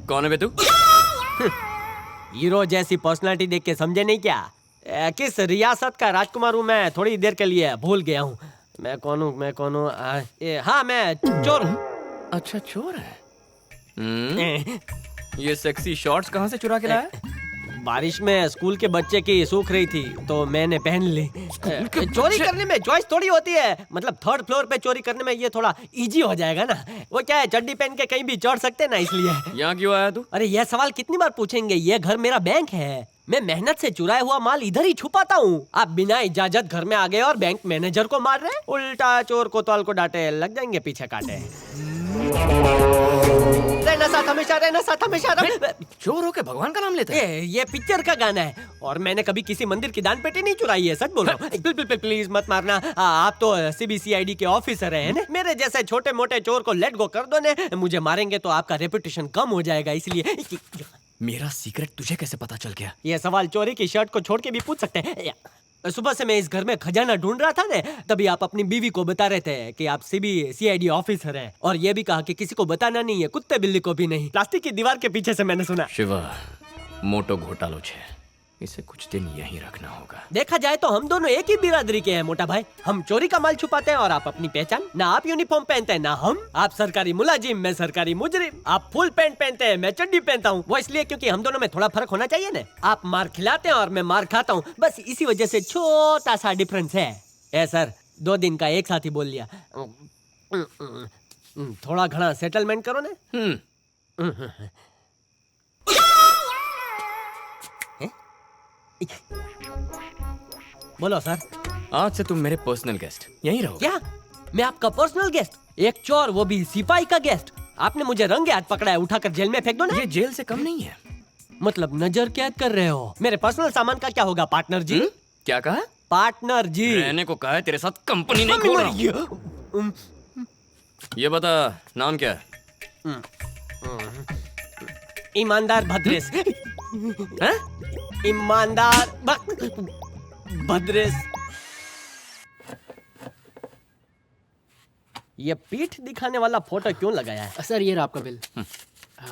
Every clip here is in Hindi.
कौन है बे तू? हीरो जैसी पर्सनालिटी देख के समझे नहीं क्या? किस रियासत का राजकुमार हूँ मैं, थोड़ी देर के लिए भूल गया हूँ। मैं कौन हूँ? हाँ, मैं चोर हूँ। अच्छा, चोर है। ये सेक्सी शॉर्ट्स कहाँ से चुरा के लाया? बारिश में स्कूल के बच्चे की सूख रही थी तो मैंने पहन ली। चोरी करने में चॉइस थोड़ी होती है, मतलब थर्ड फ्लोर पे चोरी करने में ये थोड़ा इजी हो जाएगा ना। वो क्या है, चड्डी पहन के कहीं भी चढ़ सकते हैं ना, इसलिए। यहाँ क्यों आया तू? अरे यह सवाल कितनी बार पूछेंगे? ये घर मेरा बैंक है, मैं मेहनत से चुराया हुआ माल इधर ही छुपाता हूँ। आप बिना इजाजत घर में आ गए और बैंक मैनेजर को मार रहे हैं। उल्टा चोर कोतवाल को डांटे, लग जाएंगे पीछे काटे। रहना साथ हमेशा। चोर होके भगवान का नाम लेते हैं? ये पिक्चर का गाना है और मैंने कभी किसी मंदिर की दान पेटी नहीं चुराई है, सच बोल रहा हूँ। प्लीज मत मारना। आप तो CBCID के ऑफिसर हैं ना? मेरे जैसे छोटे मोटे चोर को लेट गो कर दो ने, मुझे मारेंगे तो आपका रेपुटेशन कम हो जाएगा, इसलिए। मेरा सीक्रेट तुझे कैसे पता चल गया? ये सवाल चोरी की शर्ट को छोड़ के भी पूछ सकते हैं। सुबह से मैं इस घर में खजाना ढूंढ रहा था ना, तभी आप अपनी बीवी को बता रहे थे कि आप CBCID ऑफिसर हैं, और ये भी कहा कि किसी को बताना नहीं है, कुत्ते बिल्ली को भी नहीं। प्लास्टिक की दीवार के पीछे से मैंने सुना। शिवा, मोटो घोटालो छे, इसे कुछ दिन यहीं रखना होगा। देखा जाए तो हम दोनों एक ही बिरादरी के हैं मोटा भाई। हम चोरी का माल छुपाते हैं और आप अपनी पहचान। ना आप यूनिफॉर्म पहनते हैं ना हम। आप सरकारी मुलाजिम, मैं सरकारी मुजरिम। आप फुल पैंट पहनते हैं, मैं चड्डी पहनता हूँ। वो इसलिए क्योंकि हम दोनों में थोड़ा फर्क होना चाहिए ना। आप मार खिलाते हैं और मैं मार खाता हूँ, बस इसी वजह से छोटा सा डिफरेंस है। सर, 2 दिन का एक साथ ही बोल लिया। थोड़ा घना सेटलमेंट करो ना। बोलो सर। आज से तुम मेरे पर्सनल गेस्ट, यहीं रहो। क्या? मैं आपका पर्सनल गेस्ट? एक चोर, वो भी सिपाही का गेस्ट? आपने मुझे रंगे हाथ पकड़ा है, उठाकर जेल में फेंक दो ना। ये जेल से कम नहीं है। मतलब नजर कैद कर रहे हो? मेरे पर्सनल सामान का क्या होगा पार्टनर जी? क्या कहा? पार्टनर जी। रहने को कहा है, तेरे साथ कंपनी नहीं खोल रहा हूं। ये बता, नाम क्या है? ईमानदार भद्रेश। ईमानदार भद्रेश। ये पीठ दिखाने वाला फोटो क्यों लगाया है? सर, ये रहा आपका बिल।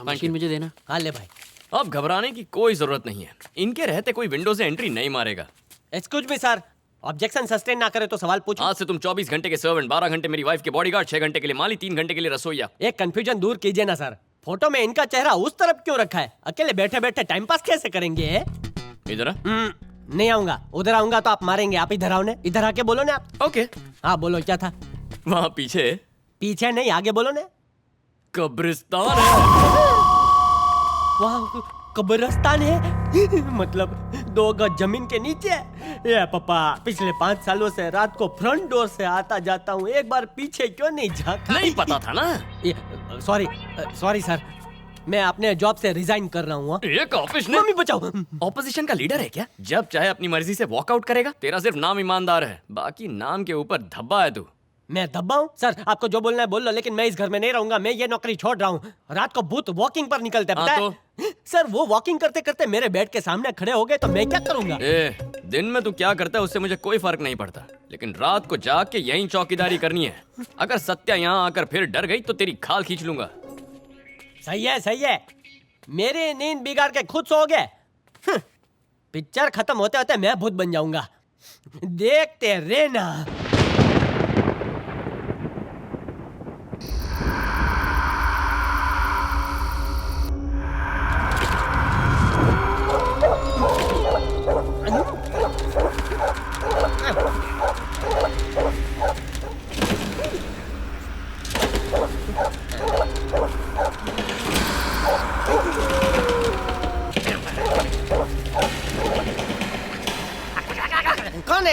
मशीन मुझे देना। हाँ ले भाई। अब घबराने की कोई जरूरत नहीं है, इनके रहते कोई विंडो से एंट्री नहीं मारेगा। Excuse me sir, objection sustain ना करे तो सवाल पूछो। आज से तुम 24 घंटे के सर्वेंट, 12 घंटे मेरी वाइफ के बॉडीगार्ड, 6 घंटे के लिए माली, 3 घंटे के लिए रसोईया। एक कंफ्यूजन दूर कीजिए ना सर, फोटो में इनका चेहरा उस तरफ क्यों रखा है? अकेले बैठे बैठे टाइम पास कैसे करेंगे? इधर नहीं आऊंगा, उधर आऊंगा तो आप मारेंगे। आप इधर आओ ने, इधर आके बोलो ना आप। ओके। हाँ बोलो, क्या था? वहाँ पीछे। पीछे नहीं, आगे बोलो ना। कब्रिस्तान है। वहाँ कब्रिस्तान है? मतलब 2 गज जमीन के नीचे? ये पापा, पिछले 5 सालों से रात को फ्रंट डोर से आता जाता हूँ, एक बार पीछे क्यों नहीं झांका? नहीं पता था ना। सॉरी सर, मैं अपने जॉब से रिजाइन कर रहा हूँ। एक ऑफिस में मम्मी बचाओ। ऑपोजिशन का लीडर है क्या? जब चाहे अपनी मर्जी से वॉकआउट करेगा। तेरा सिर्फ नाम ईमानदार है, बाकी नाम के ऊपर धब्बा है तू। मैं धब्बा हूँ? सर, आपको जो बोलना है बोल लो, लेकिन मैं इस घर में नहीं रहूंगा। मैं ये नौकरी छोड़ रहा हूँ। रात को भूत वॉकिंग पर निकलते हैं, पता है? सर, वो वॉकिंग करते करते मेरे बेड के सामने खड़े हो गए तो मैं क्या करूंगा? दिन में तू क्या करता है उससे मुझे कोई फर्क नहीं पड़ता, लेकिन रात को जाग के यहीं चौकीदारी करनी है। अगर सत्या यहाँ आकर फिर डर गई तो तेरी खाल खींच लूंगा। सही है। मेरी नींद बिगाड़ के खुद सो गए। पिक्चर खत्म होते होते मैं भूत बन जाऊंगा, देखते रहना।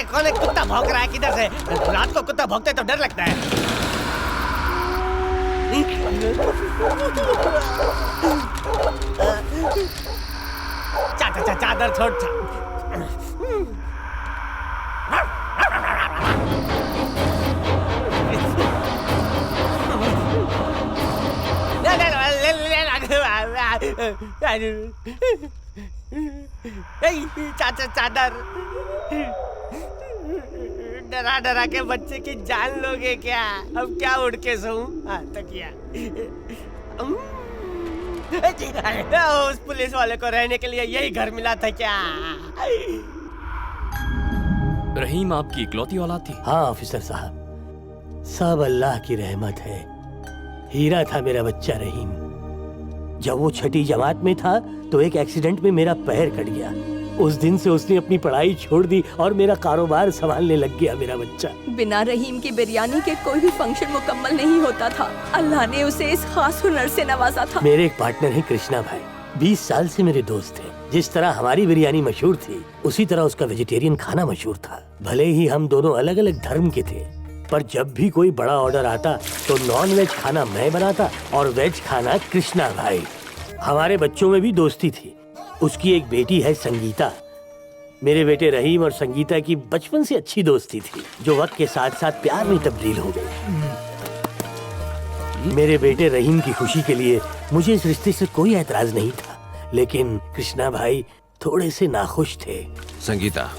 कौन है कुत्ता भौंक रहा है? किधर से? रात को कुत्ता भौंकते तो डर लगता है। चादर छोड़। चादर डरा डरा के बच्चे की जान लोगे क्या? अब क्या उड़ के सोऊं? तकिया। उस पुलिस वाले को रहने के लिए यही घर मिला था क्या? रहीम आपकी इकलौती औलाद थी? हाँ ऑफिसर साहब, सब अल्लाह की रहमत है। हीरा था मेरा बच्चा रहीम। जब वो छठी जमात में था तो एक एक्सीडेंट में मेरा पैर कट गया। उस दिन से उसने अपनी पढ़ाई छोड़ दी और मेरा कारोबार संभालने लग गया मेरा बच्चा। बिना रहीम की बिरयानी के कोई भी फंक्शन मुकम्मल नहीं होता था। अल्लाह ने उसे इस खास हुनर से नवाजा था। मेरे एक पार्टनर है कृष्णा भाई, 20 साल से मेरे दोस्त थे। जिस तरह हमारी बिरयानी मशहूर थी उसी तरह उसका वेजिटेरियन खाना मशहूर था। भले ही हम दोनों अलग अलग धर्म के थे, पर जब भी कोई बड़ा ऑर्डर आता तो नॉन वेज खाना मैं बनाता और वेज खाना कृष्णा भाई। हमारे बच्चों में भी दोस्ती थी। उसकी एक बेटी है संगीता। मेरे बेटे रहीम और संगीता की बचपन से अच्छी दोस्ती थी, जो वक्त के साथ साथ प्यार में तब्दील हो गई। मेरे बेटे रहीम की खुशी के लिए मुझे इस रिश्ते से कोई एतराज नहीं था, लेकिन कृष्णा भाई थोड़े से नाखुश थे। संगीता,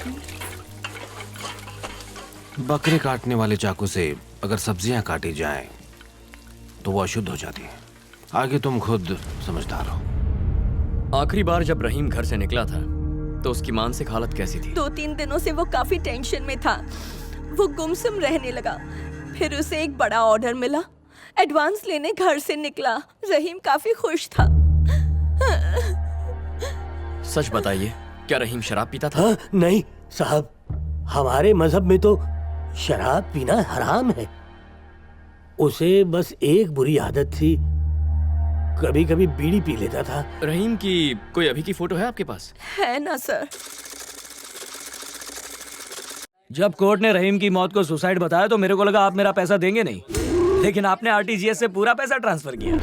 बकरे काटने वाले चाकू से अगर सब्जियां काटी जाएं तो वो अशुद्ध हो जाती है। आगे तुम खुद समझदार हो। आखिरी बार जब रहीम घर से निकला था तो उसकी मानसिक हालत कैसी थी? 2-3 दिनों से वो काफी टेंशन में था। वो गुमसुम रहने लगा। फिर उसे एक बड़ा ऑर्डर मिला। एडवांस लेने घर से निकला। रहीम काफी खुश था। सच बताइए, क्या रहीम शराब पीता था? हाँ, नहीं साहब, हमारे मजहब में तो शराब पीना हराम है। उसे बस एक बुरी आदत थी, कभी कभी बीड़ी पी लेता था। रहीम की कोई अभी की फोटो है आपके पास? है ना सर। जब कोर्ट ने रहीम की मौत को सुसाइड बताया तो मेरे को लगा आप मेरा पैसा देंगे नहीं, लेकिन आपने आरटीजीएस से पूरा पैसा ट्रांसफर किया।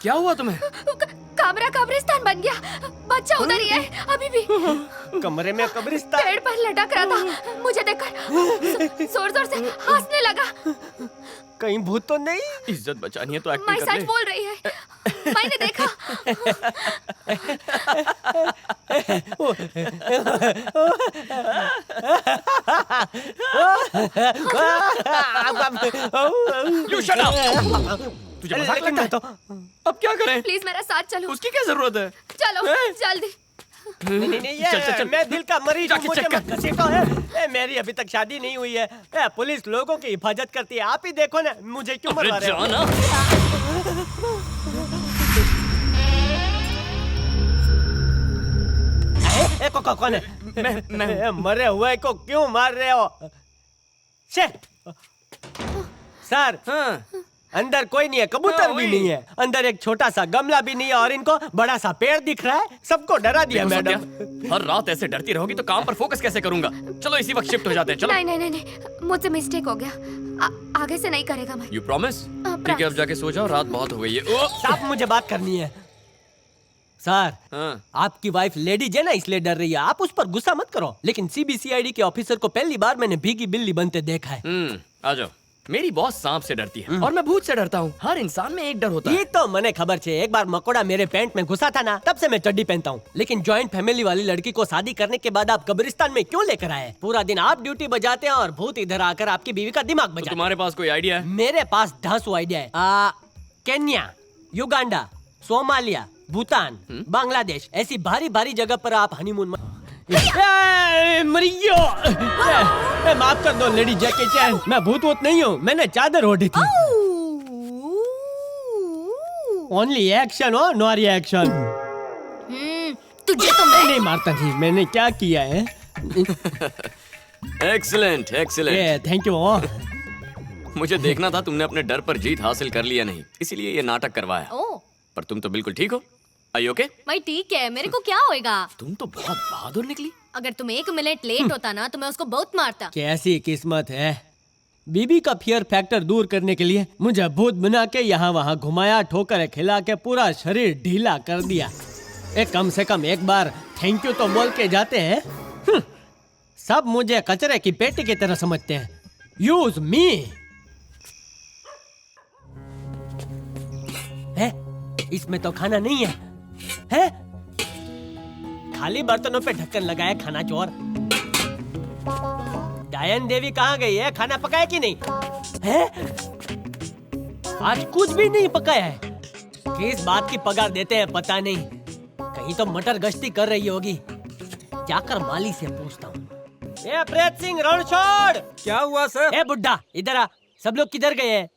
क्या हुआ तुम्हें? कमरा कब्रिस्तान बन गया। बच्चा उधर ही है अभी भी। कमरे में कब्रिस्तान? पेड़ पर लटक रहा था। मुझे देखकर जोर जोर से हंसने लगा। कहीं भूत तो नहीं? इज्जत बचानी है तो मैं एक्टिंग कर सच ले। बोल रही है, मैंने देखा। You shut up! तुझे मजाक लगता है? तो अब क्या करें? प्लीज मेरा साथ चलो। उसकी क्या जरूरत है? चलो जल्दी। नहीं, ये चल, चल, चल। मैं दिल का मरीज हूँ, जाके मुझे चेक मत घसीटो है। मेरी अभी तक शादी नहीं हुई है। पुलिस लोगों की हिफाजत करती है। आप ही देखो ना, मुझे क्यों अरे मरवा रहे हो? जाना। कौन है? मैं मरे हुए को क्यों मार रहे हो? सर, हाँ। अंदर कोई नहीं है, कबूतर हाँ, भी वही। नहीं है, अंदर एक छोटा सा गमला भी नहीं है और इनको बड़ा सा पेड़ दिख रहा है। सबको डरा दिया देखो मैडम। सत्या, हर रात ऐसे डरती रहोगी तो काम पर फोकस कैसे करूंगा? चलो इसी वक्त शिफ्ट हो जाते हैं। चलो। नहीं नहीं नहीं नहीं, मुझसे मिस्टेक हो गया। आगे से नहीं करेगा मैं। You promise? ठीक है, अब जाके सो जाओ, रात बहुत हो गई है। ओ! साहब, मुझे बात करनी है। सर, हाँ। आपकी वाइफ लेडीज है ना, इसलिए डर रही है। आप उस पर गुस्सा मत करो, लेकिन सीबीसीआईडी के ऑफिसर को पहली बार मैंने भीगी बिल्ली बनते देखा है। आ जाओ। मेरी बॉस सांप से डरती है और मैं भूत से डरता हूँ। हर इंसान में एक डर होता है। ये तो मने खबर छे। एक बार मकोड़ा मेरे पैंट में घुसा था ना, तब से मैं चड्डी पहनता हूँ। लेकिन जॉइंट फैमिली वाली लड़की को शादी करने के बाद आप कब्रिस्तान में क्यों लेकर आए? पूरा दिन आप ड्यूटी बजाते हैं और भूत इधर आकर आपकी बीवी का दिमाग तो बजाते हैं। तुम्हारे पास कोई आइडिया है? मेरे पास धांसू आइडिया है। Kenya, Uganda, Somalia, Bhutan, Bangladesh, ऐसी भारी भारी जगह पर आप हनीमून मरियो। माफ कर दो लेडी जैकी चैन, मैं भूत वूत नहीं हूँ, मैंने चादर ओढ़ी थी। ओनली एक्शन हो, नो रिएक्शन। तुझे तो मैं नहीं मारता थी, मैंने क्या किया है? Excellent excellent. ये थैंक यू। मुझे देखना था तुमने अपने डर पर जीत हासिल कर लिया नहीं, इसीलिए ये नाटक करवाया। ओ पर तुम तो बिल्कुल ठीक हो। आई ओके? मैं ठीक है, मेरे को क्या होएगा? तुम तो बहुत बहादुर निकली। अगर तुम 1 मिनट लेट होता ना तो मैं उसको बहुत मारता। कैसी किस्मत है। बीबी का फियर फैक्टर दूर करने के लिए मुझे भूत बना के यहाँ वहाँ घुमाया, ठोकर खिला के पूरा शरीर ढीला कर दिया। कम से कम एक बार थैंक यू तो बोल के जाते हैं। सब मुझे कचरे की पेटी की तरह समझते हैं। Use me. है? इसमें तो खाना नहीं है। है? खाली बर्तनों पे ढक्कन लगाया खाना चोर। डायन देवी कहाँ गई है? खाना पकाया कि नहीं? है? आज कुछ भी नहीं पकाया है। किस बात की पगार देते हैं पता नहीं। कहीं तो मटर गश्ती कर रही होगी। जाकर माली से पूछता हूँ। प्रेत सिंह रणछोड़। क्या हुआ सर? ए बुड्ढा इधर आ। सब लोग किधर गए हैं?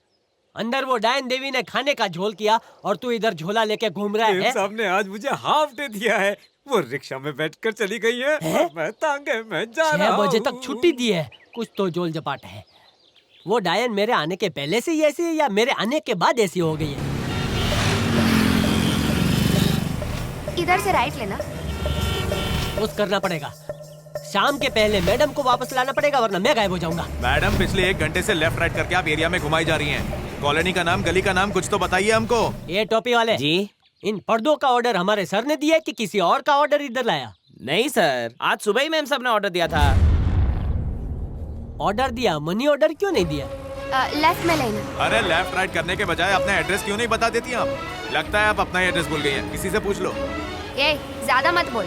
अंदर वो डायन देवी ने खाने का झोल किया और तू इधर झोला लेके घूम रहा है। साहब ने आज मुझे हाफ डे दिया है। वो रिक्शा में बैठकर चली गई है? मैं तंग है, मैं जा रहा 6 हूँ। बजे तक छुट्टी दी है। कुछ तो जोल जपाट है। वो डायन मेरे आने के पहले से ही ऐसी है या मेरे आने के बाद ऐसी हो गई है? इधर से राइट लेना। कुछ करना पड़ेगा। शाम के पहले मैडम को वापस लाना पड़ेगा वरना मैं गायब हो जाऊंगा। मैडम पिछले 1 घंटे से लेफ्ट राइट करके आप एरिया में घुमाई जा रही हैं। कॉलोनी का नाम, गली का नाम कुछ तो बताइए हमको। ये टोपी वाले जी, इन पर्दों का ऑर्डर हमारे सर ने दिया कि किसी और का ऑर्डर इधर लाया? नहीं सर, आज सुबह ही मैम साहब ने ऑर्डर दिया था। ऑर्डर दिया, मनी ऑर्डर क्यों नहीं दिया? लेफ्ट में लेना। अरे लेफ्ट राइट करने के बजाय अपना एड्रेस क्यों नहीं बता देती आप? लगता है आप अपना एड्रेस भूल गई हैं। किसी से पूछ लो। ये ज्यादा मत बोल।